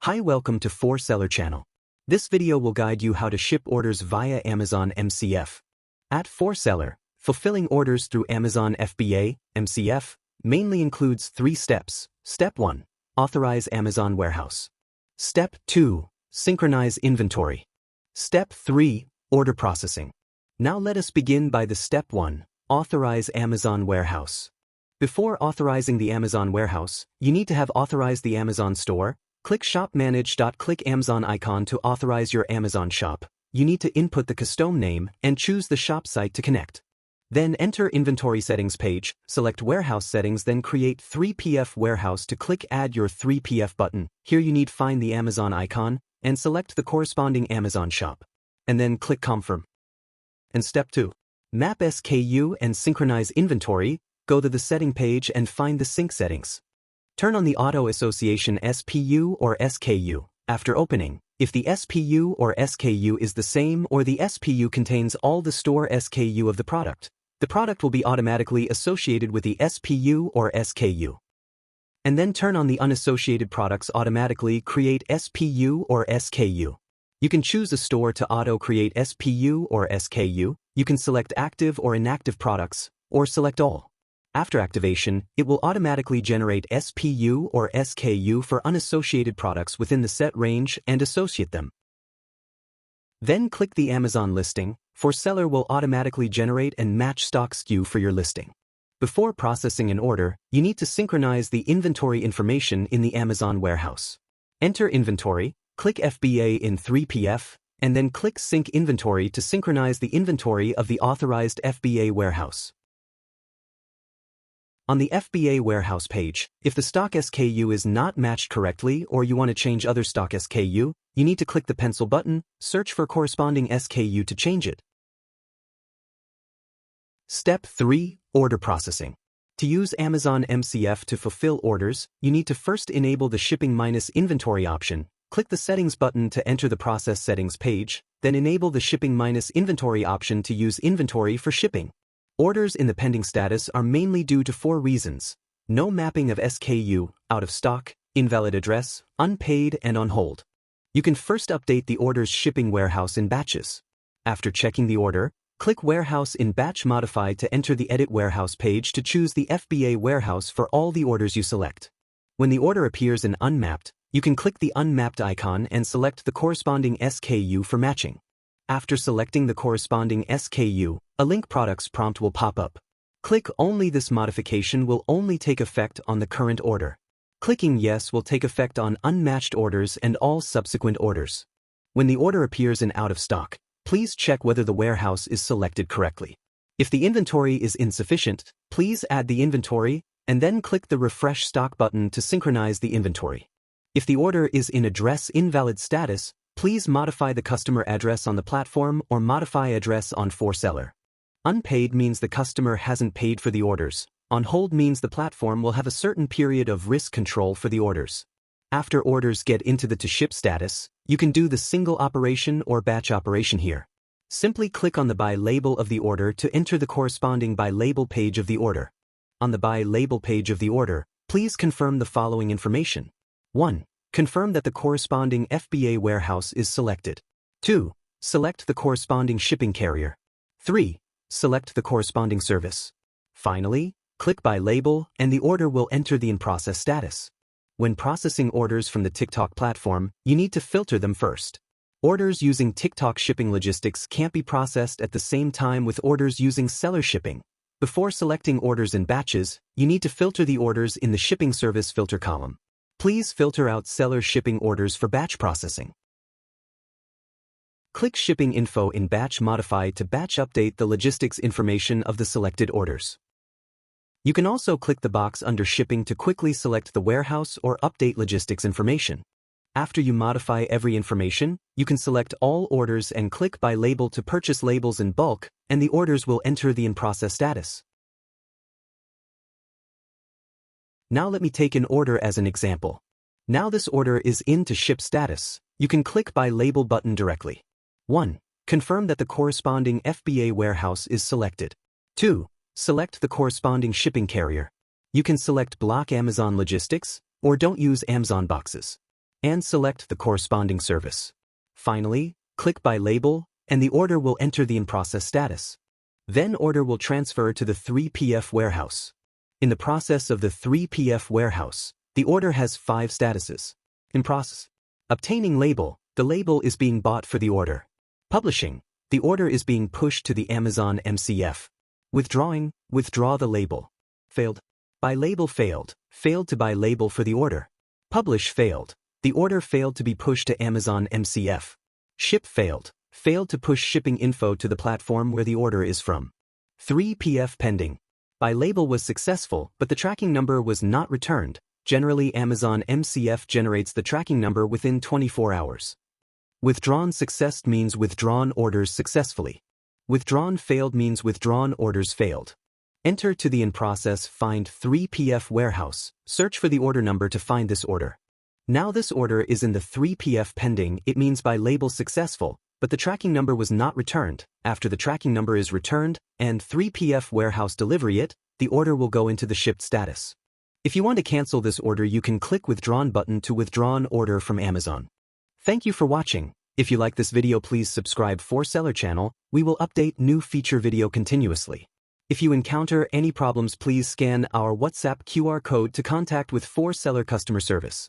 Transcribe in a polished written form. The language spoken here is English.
Hi, welcome to For Seller channel. This video will guide you how to ship orders via Amazon MCF. At For Seller, fulfilling orders through Amazon FBA, MCF, mainly includes 3 steps. Step 1. Authorize Amazon Warehouse. Step 2. Synchronize inventory. Step 3. Order processing. Now let us begin by the Step 1. Authorize Amazon Warehouse. Before authorizing the Amazon Warehouse, you need to have authorized the Amazon store. Click Shop Manage. Click Amazon icon to authorize your Amazon shop. You need to input the custom name and choose the shop site to connect. Then enter Inventory Settings page, select Warehouse Settings, then create 3PF Warehouse. To click Add your 3PF button. Here you need find the Amazon icon and select the corresponding Amazon shop. And then click Confirm. And Step 2. Map SKU and synchronize inventory. Go to the setting page and find the sync settings. Turn on the Auto Association SPU or SKU. After opening, if the SPU or SKU is the same or the SPU contains all the store SKU of the product will be automatically associated with the SPU or SKU. And then turn on the unassociated products automatically create SPU or SKU. You can choose a store to auto-create SPU or SKU. You can select active or inactive products, or select all. After activation, it will automatically generate SPU or SKU for unassociated products within the set range and associate them. Then click the Amazon listing. For Seller will automatically generate and match stock SKU for your listing. Before processing an order, you need to synchronize the inventory information in the Amazon warehouse. Enter inventory, click FBA in 3PF, and then click Sync Inventory to synchronize the inventory of the authorized FBA warehouse. On the FBA warehouse page, if the stock SKU is not matched correctly or you want to change other stock SKU, you need to click the pencil button, search for corresponding SKU to change it. Step 3. Order processing. To use Amazon MCF to fulfill orders, you need to first enable the Shipping minus Inventory option. Click the Settings button to enter the Process Settings page, then enable the Shipping minus Inventory option to use inventory for shipping. Orders in the pending status are mainly due to 4 reasons: no mapping of SKU, out of stock, invalid address, unpaid, and on hold. You can first update the order's shipping warehouse in batches. After checking the order, click Warehouse in Batch Modify to enter the Edit Warehouse page to choose the FBA warehouse for all the orders you select. When the order appears in unmapped, you can click the unmapped icon and select the corresponding SKU for matching. After selecting the corresponding SKU, a link products prompt will pop up. Click Only. This modification will only take effect on the current order. Clicking Yes will take effect on unmatched orders and all subsequent orders. When the order appears in out of stock, please check whether the warehouse is selected correctly. If the inventory is insufficient, please add the inventory and then click the Refresh Stock button to synchronize the inventory. If the order is in address invalid status, please modify the customer address on the platform or modify address on For Seller. Unpaid means the customer hasn't paid for the orders. On hold means the platform will have a certain period of risk control for the orders. After orders get into the to ship status, you can do the single operation or batch operation here. Simply click on the Buy label of the order to enter the corresponding Buy label page of the order. On the Buy label page of the order, please confirm the following information. 1. Confirm that the corresponding FBA warehouse is selected. 2. Select the corresponding shipping carrier. 3. Select the corresponding service. Finally, click Buy Label and the order will enter the in-process status. When processing orders from the TikTok platform, you need to filter them first. Orders using TikTok shipping logistics can't be processed at the same time with orders using seller shipping. Before selecting orders in batches, you need to filter the orders in the shipping service filter column. Please filter out seller shipping orders for batch processing. Click Shipping Info in Batch Modify to batch update the logistics information of the selected orders. You can also click the box under Shipping to quickly select the warehouse or update logistics information. After you modify every information, you can select all orders and click Buy Label to purchase labels in bulk, and the orders will enter the in-process status. Now let me take an order as an example. Now this order is in to ship status. You can click Buy Label button directly. 1. Confirm that the corresponding FBA warehouse is selected. 2. Select the corresponding shipping carrier. You can select Block Amazon Logistics or don't use Amazon boxes. and select the corresponding service. Finally, click By Label, and the order will enter the in-process status. Then order will transfer to the 3PF warehouse. In the process of the 3PF warehouse, the order has 5 statuses. In process. Obtaining label, the label is being bought for the order. Publishing, the order is being pushed to the Amazon MCF. Withdrawing, withdraw the label. Failed. Buy label failed, failed to buy label for the order. Publish failed, the order failed to be pushed to Amazon MCF. Ship failed, failed to push shipping info to the platform where the order is from. 3PF pending. Buy label was successful, but the tracking number was not returned. Generally, Amazon MCF generates the tracking number within 24 hours. Withdrawn success means withdrawn orders successfully. Withdrawn failed means withdrawn orders failed. Enter to the in-process Find 3PF warehouse, search for the order number to find this order. Now this order is in the 3PF pending, it means buy label successful, but the tracking number was not returned. After the tracking number is returned, and 3PF warehouse delivery it, the order will go into the shipped status. If you want to cancel this order, you can click Withdrawn button to withdraw an order from Amazon. Thank you for watching. If you like this video, please subscribe for Seller channel. We will update new feature video continuously. If you encounter any problems, please scan our WhatsApp QR code to contact with For Seller customer service.